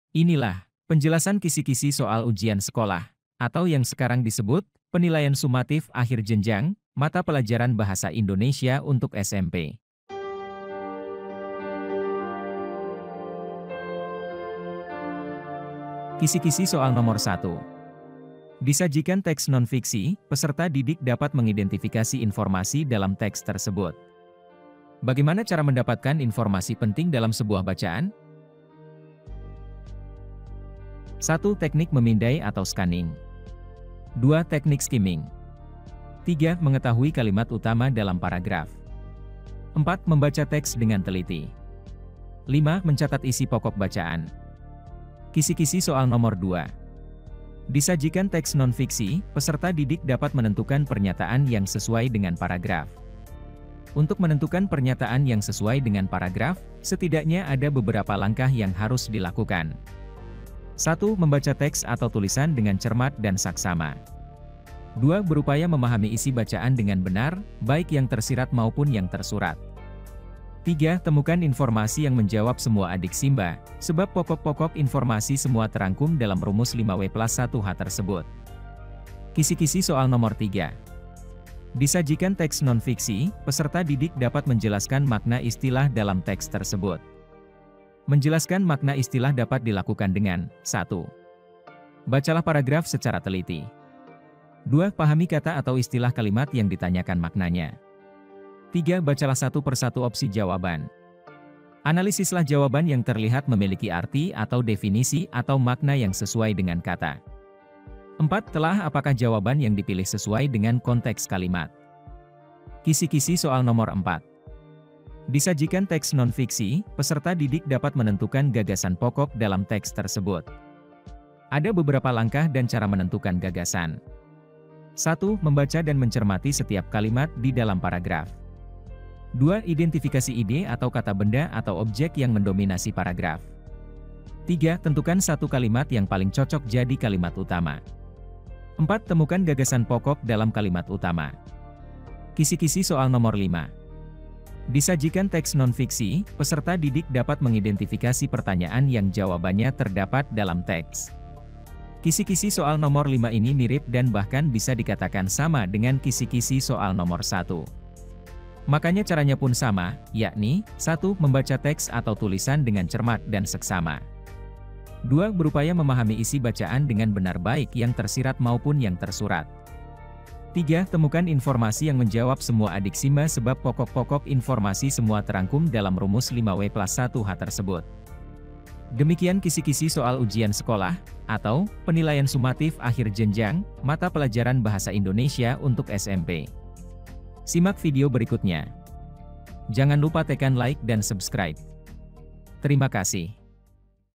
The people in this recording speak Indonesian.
Inilah penjelasan kisi-kisi soal ujian sekolah, atau yang sekarang disebut penilaian sumatif akhir jenjang, mata pelajaran bahasa Indonesia untuk SMP. Kisi-kisi soal nomor 1. Disajikan teks non-fiksi, peserta didik dapat mengidentifikasi informasi dalam teks tersebut. Bagaimana cara mendapatkan informasi penting dalam sebuah bacaan? 1. Teknik memindai atau scanning. 2. Teknik skimming. 3. Mengetahui kalimat utama dalam paragraf. 4. Membaca teks dengan teliti. 5. Mencatat isi pokok bacaan. Kisi-kisi soal nomor 2. Disajikan teks non-fiksi, peserta didik dapat menentukan pernyataan yang sesuai dengan paragraf. Untuk menentukan pernyataan yang sesuai dengan paragraf, setidaknya ada beberapa langkah yang harus dilakukan. 1. Membaca teks atau tulisan dengan cermat dan saksama. 2. Berupaya memahami isi bacaan dengan benar, baik yang tersirat maupun yang tersurat. 3. Temukan informasi yang menjawab semua adik Simba, sebab pokok-pokok informasi semua terangkum dalam rumus 5W+1H tersebut. Kisi-kisi soal nomor 3. Disajikan teks non-fiksi, peserta didik dapat menjelaskan makna istilah dalam teks tersebut. Menjelaskan makna istilah dapat dilakukan dengan 1. Bacalah paragraf secara teliti. 2. Pahami kata atau istilah kalimat yang ditanyakan maknanya. 3. Bacalah satu persatu opsi jawaban. Analisislah jawaban yang terlihat memiliki arti atau definisi atau makna yang sesuai dengan kata. 4. Telah apakah jawaban yang dipilih sesuai dengan konteks kalimat. Kisi-kisi soal nomor 4. Disajikan teks non-fiksi, peserta didik dapat menentukan gagasan pokok dalam teks tersebut. Ada beberapa langkah dan cara menentukan gagasan. 1. Membaca dan mencermati setiap kalimat di dalam paragraf. 2. Identifikasi ide atau kata benda atau objek yang mendominasi paragraf. 3. Tentukan satu kalimat yang paling cocok jadi kalimat utama. 4. Temukan gagasan pokok dalam kalimat utama. Kisi-kisi soal nomor 5. Disajikan teks non-fiksi, peserta didik dapat mengidentifikasi pertanyaan yang jawabannya terdapat dalam teks. Kisi-kisi soal nomor 5 ini mirip dan bahkan bisa dikatakan sama dengan kisi-kisi soal nomor 1. Makanya caranya pun sama, yakni 1. Membaca teks atau tulisan dengan cermat dan seksama. 2. Berupaya memahami isi bacaan dengan benar baik yang tersirat maupun yang tersurat. 3. Temukan informasi yang menjawab semua adik Simba sebab pokok-pokok informasi semua terangkum dalam rumus 5W+1H tersebut. Demikian kisi-kisi soal ujian sekolah, atau penilaian sumatif akhir jenjang, mata pelajaran bahasa Indonesia untuk SMP. Simak video berikutnya. Jangan lupa tekan like dan subscribe. Terima kasih.